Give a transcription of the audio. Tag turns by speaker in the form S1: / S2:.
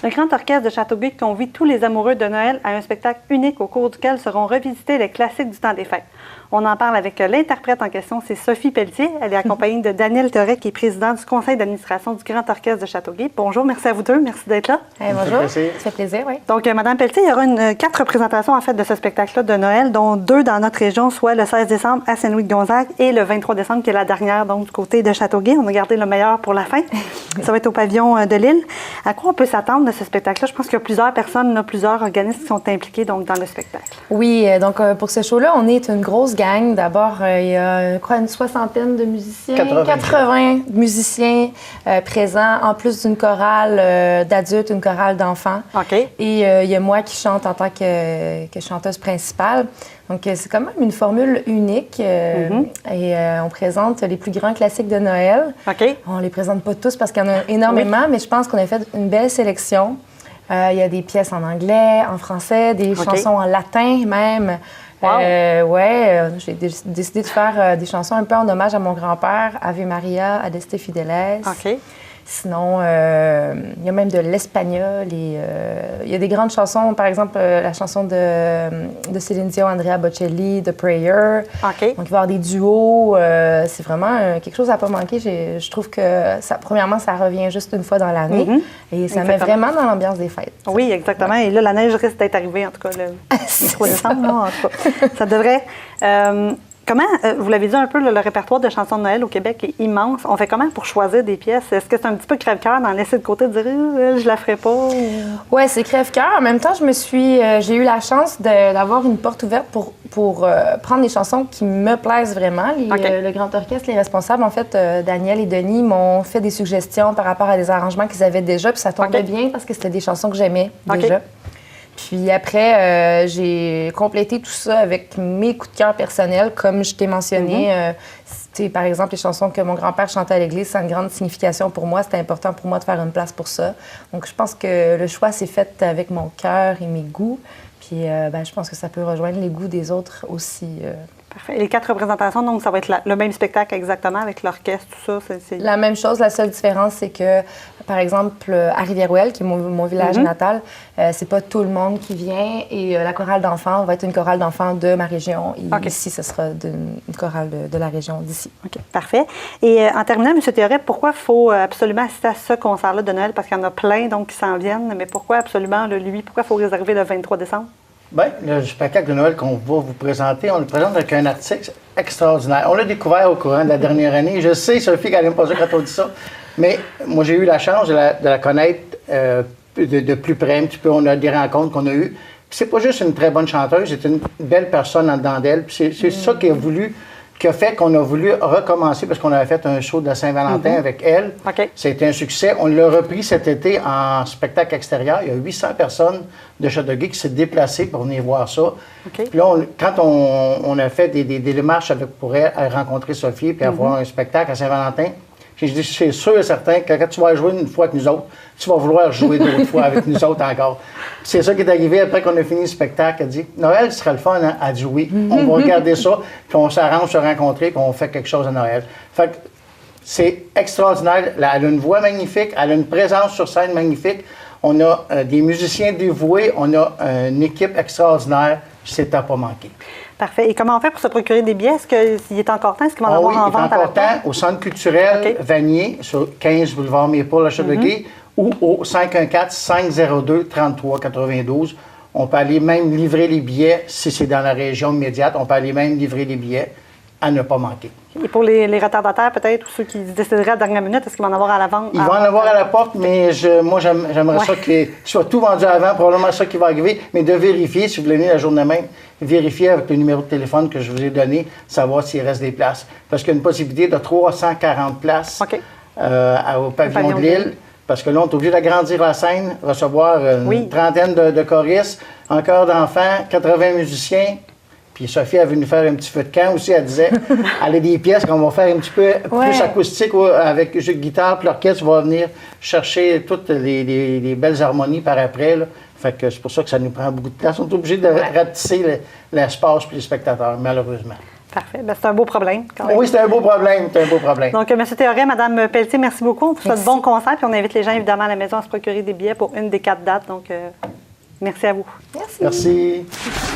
S1: Le Grand Orchestre de Châteauguay convie tous les amoureux de Noël à un spectacle unique au cours duquel seront revisités les classiques du temps des fêtes. On en parle avec l'interprète en question, c'est Sophie Pelletier. Elle est accompagnée de Daniel Théoret, qui est président du conseil d'administration du Grand Orchestre de Châteauguay. Bonjour, merci à vous deux, merci d'être là.
S2: Bonjour, ça fait plaisir, oui.
S1: Donc, Madame Pelletier, il y aura 4 représentations en fait de ce spectacle-là de Noël, dont 2 dans notre région, soit le 16 décembre à Saint-Louis-de-Gonzague et le 23 décembre, qui est la dernière, donc du côté de Châteauguay. On a gardé le meilleur pour la fin. Ça va être au pavillon de l'île. À quoi on peut s'attendre de ce spectacle-là? Je pense qu'il y a plusieurs personnes, plusieurs organismes qui sont impliqués donc, dans le spectacle.
S2: Oui, donc pour ce show-là, on est une grosse gang. D'abord, il y a, je crois, une soixantaine de musiciens, 80 musiciens présents, en plus d'une chorale d'adultes, une chorale d'enfants.
S1: OK.
S2: Et il y a moi qui chante en tant que chanteuse principale. Donc, c'est quand même une formule unique. Et on présente les plus grands classiques de Noël.
S1: OK.
S2: On les présente pas tous parce qu'il y en a énormément, mais je pense qu'on a fait une belle sélection. Il y a des pièces en anglais, en français, des chansons en latin même.
S1: Wow.
S2: J'ai décidé de faire des chansons un peu en hommage à mon grand-père, Ave Maria, Adeste Fideles.
S1: OK.
S2: Sinon, il y a même de l'espagnol. Il y a des grandes chansons, par exemple, la chanson de Céline Dion, Andrea Bocelli, The Prayer.
S1: OK.
S2: Donc, il va y avoir des duos. C'est vraiment quelque chose à ne pas manquer. Je trouve que, premièrement, ça revient juste une fois dans l'année. Et ça met vraiment dans l'ambiance des fêtes.
S1: Oui, exactement. Et là, la neige risque d'être arrivée, en tout cas, le 3 décembre. Là, en tout cas. Ça devrait... Comment, vous l'avez dit un peu, le répertoire de chansons de Noël au Québec est immense. On fait comment pour choisir des pièces? Est-ce que c'est un petit peu crève-cœur d'en laisser de côté, de dire je la ferai pas? Ou...
S2: Oui, c'est crève-cœur. En même temps, j'ai eu la chance d'avoir une porte ouverte pour prendre des chansons qui me plaisent vraiment. Le Grand Orchestre, les responsables, en fait, Daniel et Denis m'ont fait des suggestions par rapport à des arrangements qu'ils avaient déjà, puis ça tombait bien parce que c'était des chansons que j'aimais déjà. Puis après, j'ai complété tout ça avec mes coups de cœur personnels, comme je t'ai mentionné. Par exemple, les chansons que mon grand-père chantait à l'église, ça a une grande signification pour moi. C'était important pour moi de faire une place pour ça. Donc, je pense que le choix s'est fait avec mon cœur et mes goûts. Puis, je pense que ça peut rejoindre les goûts des autres aussi.
S1: Parfait. Et les 4 représentations, donc, ça va être le même spectacle exactement avec l'orchestre, tout ça? C'est...
S2: La même chose. La seule différence, c'est que, par exemple, à Rivière-Ouelle, qui est mon village natal, c'est pas tout le monde qui vient. Et la chorale d'enfants va être une chorale d'enfants de ma région. Et ici, ce sera une chorale de la région d'ici. OK,
S1: parfait. Et en terminant, M. Théoret, pourquoi il faut absolument assister à ce concert-là de Noël? Parce qu'il y en a plein donc, qui s'en viennent. Mais pourquoi absolument, lui, pourquoi il faut réserver le 23 décembre?
S3: Bien, le spectacle de Noël qu'on va vous présenter, on le présente avec un artiste extraordinaire. On l'a découvert au courant de la dernière année. Je sais, Sophie, qu'elle n'aime pas ça quand on dit ça, mais moi, j'ai eu la chance de la connaître de plus près un petit peu. On a des rencontres qu'on a eues. C'est pas juste une très bonne chanteuse, c'est une belle personne en dedans d'elle. C'est ça qui a fait qu'on a voulu recommencer parce qu'on avait fait un show de la Saint-Valentin avec elle. C'était un succès. On l'a repris cet été en spectacle extérieur. Il y a 800 personnes de Châteauguay qui s'est déplacées pour venir voir ça. Puis là, quand on a fait des démarches pour rencontrer Sophie et avoir un spectacle à Saint-Valentin, j'ai dit, c'est sûr et certain que quand tu vas jouer une fois avec nous autres, tu vas vouloir jouer d'autres fois avec nous autres encore. C'est ça qui est arrivé après qu'on a fini le spectacle. Elle dit, Noël, ce serait le fun, hein? Elle dit oui. On va regarder ça, puis on s'arrange se rencontrer, puis on fait quelque chose à Noël. Fait que c'est extraordinaire. Elle a une voix magnifique, elle a une présence sur scène magnifique. On a des musiciens dévoués, on a une équipe extraordinaire. C'est à pas manquer.
S1: Parfait. Et comment on fait pour se procurer des billets? Est-ce qu'il est encore temps? Est-ce qu'il va en avoir en vente à la porte?
S3: Au Centre culturel Vanier, sur 15 boulevard Maple à Châteauguay, ou au 514-502-3392. On peut aller même livrer les billets, si c'est dans la région immédiate, on peut aller même livrer les billets à ne pas manquer.
S1: Et pour les retardataires, peut-être, ou ceux qui décideraient à la dernière minute, est-ce qu'ils vont en avoir à la vente?
S3: Ils vont en avoir à la porte, mais moi, j'aimerais ça que soit tout vendu avant, probablement ça qui va arriver, mais de vérifier, si vous voulez venir la journée même, vérifier avec le numéro de téléphone que je vous ai donné, savoir s'il reste des places. Parce qu'il y a une possibilité de 340 places au pavillon de l'île. Parce que là, on est obligé d'agrandir la scène, recevoir une trentaine de choristes, encore d'enfants, 80 musiciens. Puis Sophie a venu faire un petit feu de camp aussi. Elle disait, elle a des pièces qu'on va faire un petit peu plus acoustiques avec jeu de guitare. Puis l'orchestre va venir chercher toutes les belles harmonies par après. Là. Fait que c'est pour ça que ça nous prend beaucoup de place. On est obligé de rapetisser l'espace pour les spectateurs, malheureusement.
S1: Parfait. Ben, c'est un beau problème, quand même.
S3: Oui, c'est un beau problème. C'est un beau problème.
S1: Donc, M. Théoret, Mme Pelletier, merci beaucoup. On vous souhaite bon concert. Puis on invite les gens, évidemment, à la maison à se procurer des billets pour une des 4 dates. Donc, merci à vous.
S2: Merci.
S3: Merci.